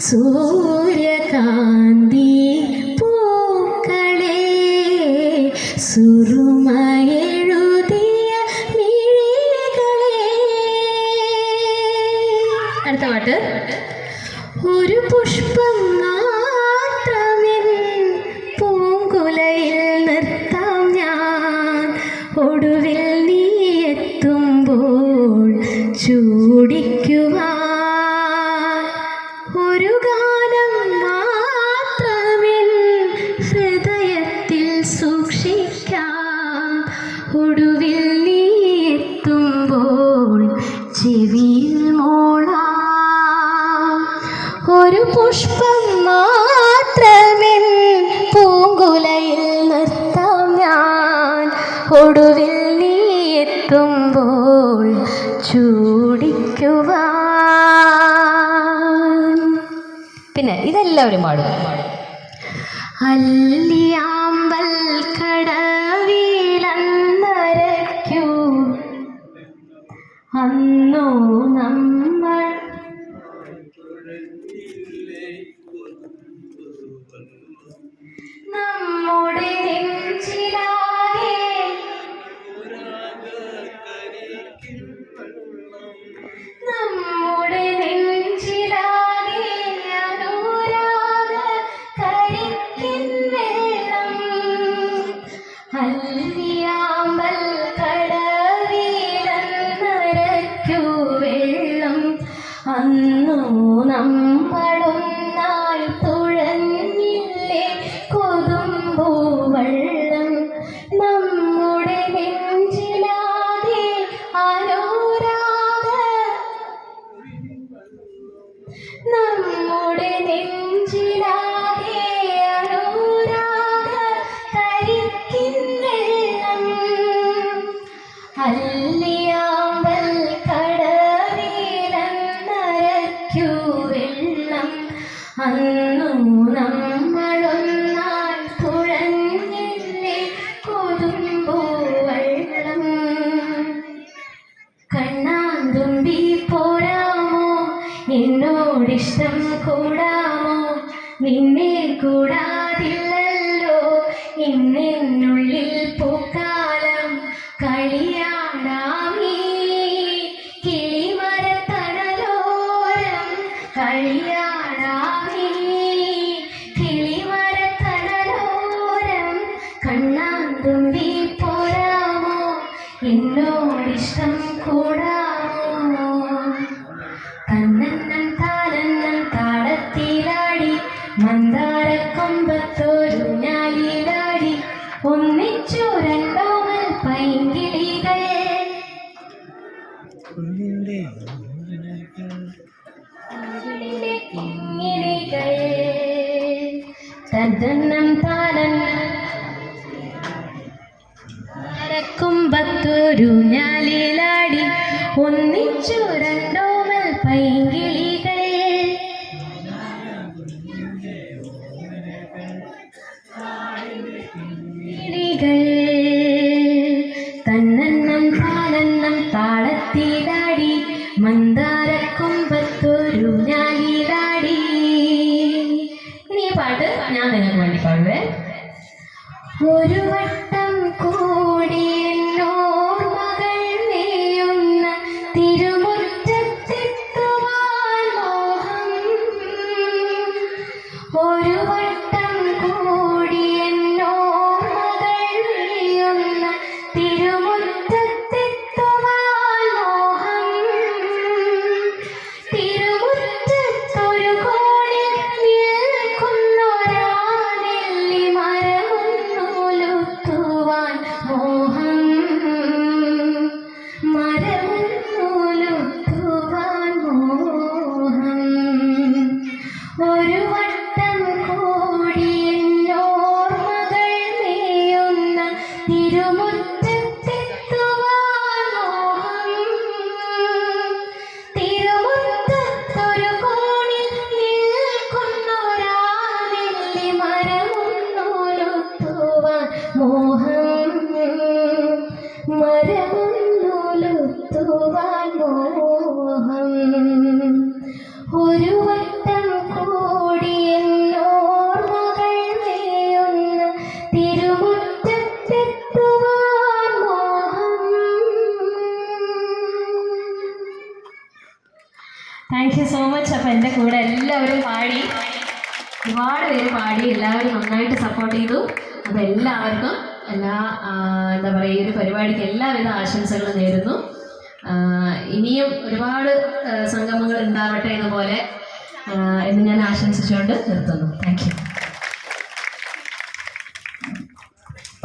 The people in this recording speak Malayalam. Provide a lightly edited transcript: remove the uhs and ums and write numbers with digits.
സൂര്യകാന്തി പൂക്കളെ സുറുമയെഴുതിയ മിഴികളെ. അടുത്ത പാട്ട്. ഒരു പുഷ്പം മാത്രമെൻ പൂങ്കുലയിൽ നിർത്താം ഞാൻ, ഒടുവിൽ നീ എത്തുമ്പോൾ ചൂടിക്കുവാൻ. ഒരു ഗാനം മാത്രമെൻ ഹൃദയത്തിൽ സൂക്ഷിക്കാം, ഒടുവിൽ നീ എത്തുമ്പോൾ ചെവിയിൽ മോളാം. ഒരു പുഷ്പം മാത്രമെൻ പൂങ്കുലയിൽ നിർത്താം ഞാൻ, ഒടുവിൽ നീ എത്തുമ്പോൾ ചൂടിക്കുവാൻ. പിന്നെ ഇതെല്ലാവരും പാടും. അല്ലിയാമ്പൽ കടവിലന്നരയ്ക്കൂ അന്നോ നമ്മൾ നമ്മുടെ നെഞ്ചിലാകെ നമ്മുടെ നെഞ്ചിലാകെ അനുരാഗ കരിക്കിൻ വെള്ളം. അല്ലിയാമ്പൽ കടവിലന്നരയ്ക്കൂ വെള്ളം, അന്നു നമ്മളൊന്നായി തുഴഞ്ഞില്ലേ കൊതുമ്പൂ വെള്ളം. നമ്മുടെ നെഞ്ചിലാകെ അനുരാഗ, നമ്മുടെ നെഞ്ചിലാകെ അനുരാഗ കരിക്കിൻ വെള്ളം. അല്ലിയാമ്പൽ കടവിലന്നരയ്ക്കൂ വെള്ളം, അന്നു നമ്മളൊന്നായി തുഴഞ്ഞില്ലേ കൊതുമ്പൂ വെള്ളം. കണ്ണാന്തുമ്പി പോരാമോ, എന്നോടിഷ്ടം കൂടാമോ, നിന്നെ കൂടാതില്ലല്ലോ ഇന്നെന്നുള്ളിൽ പൂക്കാലം. കളിയാടാമീ കിളിമരത്തണലോരം, കളിയാടാമീ കിളിമരത്തണലോരം. കണ്ണാന്തുമ്പി പോരാമോ, എന്നോടിഷ്ടം കൂടാമോ. തന്നന്നൻ താനന്നൻ താളത്തിലാടി മന്ദാരക്കൊമ്പത്തൊരു ഞാലിലാടി ഒന്നിച്ചു രണ്ടോമൽ പൈങ്കിളികൾ. തന്നന്നൻ താനന്നൻ താരക്കൊമ്പത്തൊരു ഞാലിലാടി ഒന്നിച്ചു രണ്ടോമൽ പൈങ്കിളികൾ. തന്നന്നം താനന്നം താളത്തിലാടി മന്ദാരക്കൊമ്പത്തൊരു ഞാലിലാടി. ഇനി ഈ പാട്ട് ഞാൻ നിങ്ങൾക്ക് വേണ്ടി പാടുവേ. ഒരു വട്ടം കൂടി എന്നോർമകൾ നെയ്യുന്ന തിരുമുറ്റത്തെത്തുവാൻ മോഹം. ഒരു വട്ടം കൂടി എന്നോർമകൾ നെയ്യുന്ന തിരുമുറ്റത്തെത്തുവാൻ മോഹം. തിരുമുറ്റത്തൊരു കോണിൽ നിൽക്കുന്നൊരാ നെല്ലി മരമൊന്നൂലു യു സോ മച്ച്. അപ്പം എൻ്റെ കൂടെ എല്ലാവരും പാടി, ഒരുപാട് പേര് പാടി, എല്ലാവരും നന്നായിട്ട് സപ്പോർട്ട് ചെയ്തു. അപ്പം എല്ലാവർക്കും എന്താ പറയുക, ഈ ഒരു പരിപാടിക്ക് എല്ലാവിധ ആശംസകളും നേരുന്നു. ഇനിയും ഒരുപാട് സംഗമങ്ങൾ ഉണ്ടാവട്ടെ ഇതുപോലെ എന്ന് ഞാൻ ആശംസിച്ചുകൊണ്ട് നിർത്തുന്നു. Thank you.